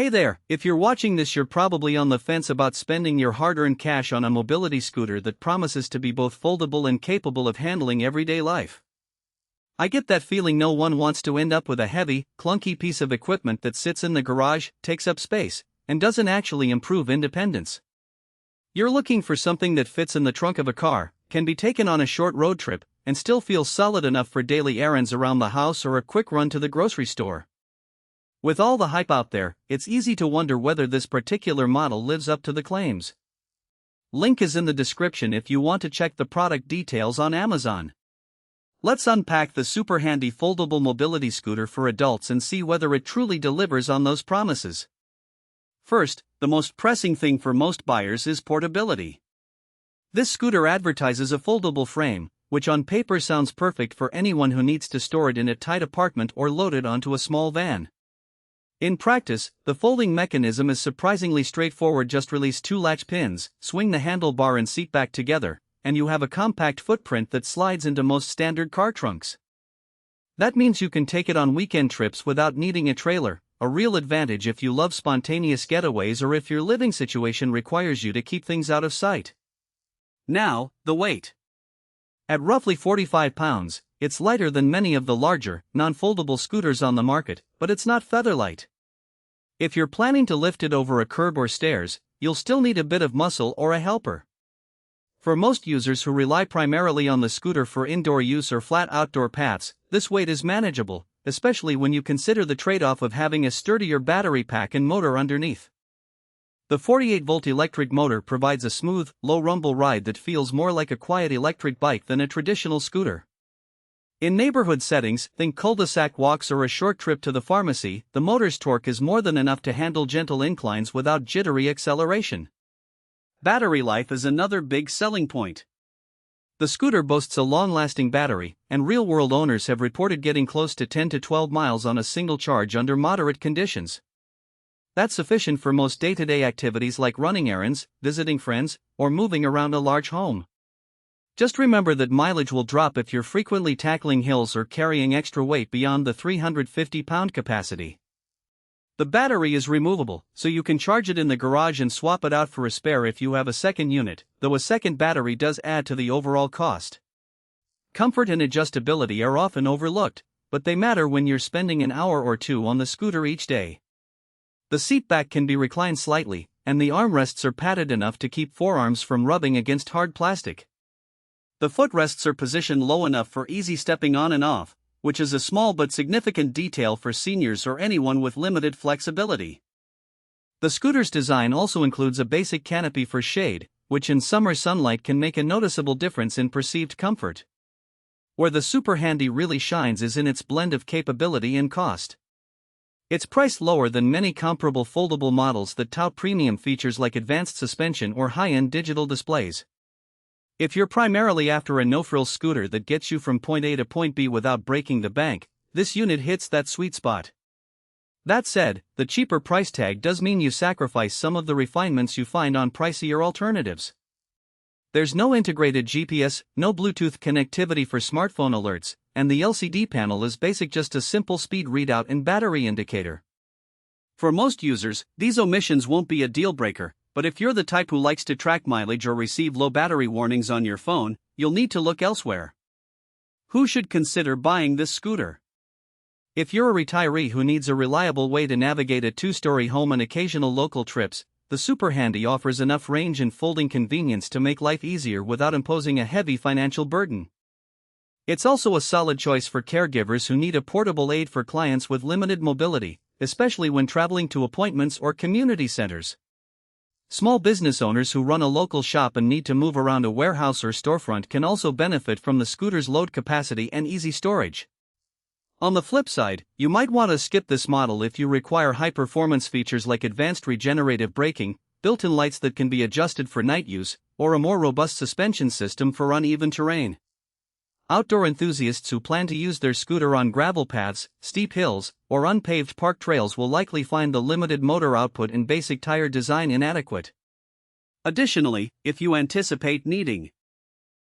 Hey there, if you're watching this, you're probably on the fence about spending your hard-earned cash on a mobility scooter that promises to be both foldable and capable of handling everyday life. I get that feeling. No one wants to end up with a heavy, clunky piece of equipment that sits in the garage, takes up space, and doesn't actually improve independence. You're looking for something that fits in the trunk of a car, can be taken on a short road trip, and still feels solid enough for daily errands around the house or a quick run to the grocery store. With all the hype out there, it's easy to wonder whether this particular model lives up to the claims. Link is in the description if you want to check the product details on Amazon. Let's unpack the SuperHandy Foldable Mobility Scooter for adults and see whether it truly delivers on those promises. First, the most pressing thing for most buyers is portability. This scooter advertises a foldable frame, which on paper sounds perfect for anyone who needs to store it in a tight apartment or load it onto a small van. In practice, the folding mechanism is surprisingly straightforward. Just release two latch pins, swing the handlebar and seat back together, and you have a compact footprint that slides into most standard car trunks. That means you can take it on weekend trips without needing a trailer, a real advantage if you love spontaneous getaways or if your living situation requires you to keep things out of sight. Now, the weight. At roughly 45 pounds, it's lighter than many of the larger, non-foldable scooters on the market, but it's not featherlight. If you're planning to lift it over a curb or stairs, you'll still need a bit of muscle or a helper. For most users who rely primarily on the scooter for indoor use or flat outdoor paths, this weight is manageable, especially when you consider the trade-off of having a sturdier battery pack and motor underneath. The 48-volt electric motor provides a smooth, low-rumble ride that feels more like a quiet electric bike than a traditional scooter. In neighborhood settings, think cul-de-sac walks or a short trip to the pharmacy, the motor's torque is more than enough to handle gentle inclines without jittery acceleration. Battery life is another big selling point. The scooter boasts a long-lasting battery, and real-world owners have reported getting close to 10 to 12 miles on a single charge under moderate conditions. That's sufficient for most day-to-day activities like running errands, visiting friends, or moving around a large home. Just remember that mileage will drop if you're frequently tackling hills or carrying extra weight beyond the 350-pound capacity. The battery is removable, so you can charge it in the garage and swap it out for a spare if you have a second unit, though a second battery does add to the overall cost. Comfort and adjustability are often overlooked, but they matter when you're spending an hour or two on the scooter each day. The seat back can be reclined slightly, and the armrests are padded enough to keep forearms from rubbing against hard plastic. The footrests are positioned low enough for easy stepping on and off, which is a small but significant detail for seniors or anyone with limited flexibility. The scooter's design also includes a basic canopy for shade, which in summer sunlight can make a noticeable difference in perceived comfort. Where the SuperHandy really shines is in its blend of capability and cost. It's priced lower than many comparable foldable models that tout premium features like advanced suspension or high-end digital displays. If you're primarily after a no-frills scooter that gets you from point A to point B without breaking the bank, this unit hits that sweet spot. That said, the cheaper price tag does mean you sacrifice some of the refinements you find on pricier alternatives. There's no integrated GPS, no Bluetooth connectivity for smartphone alerts, and the LCD panel is basic, just a simple speed readout and battery indicator. For most users, these omissions won't be a deal breaker, but if you're the type who likes to track mileage or receive low battery warnings on your phone, you'll need to look elsewhere. Who should consider buying this scooter? If you're a retiree who needs a reliable way to navigate a two-story home and occasional local trips, the SuperHandy offers enough range and folding convenience to make life easier without imposing a heavy financial burden. It's also a solid choice for caregivers who need a portable aid for clients with limited mobility, especially when traveling to appointments or community centers. Small business owners who run a local shop and need to move around a warehouse or storefront can also benefit from the scooter's load capacity and easy storage. On the flip side, you might want to skip this model if you require high-performance features like advanced regenerative braking, built-in lights that can be adjusted for night use, or a more robust suspension system for uneven terrain. Outdoor enthusiasts who plan to use their scooter on gravel paths, steep hills, or unpaved park trails will likely find the limited motor output and basic tire design inadequate. Additionally, if you anticipate needing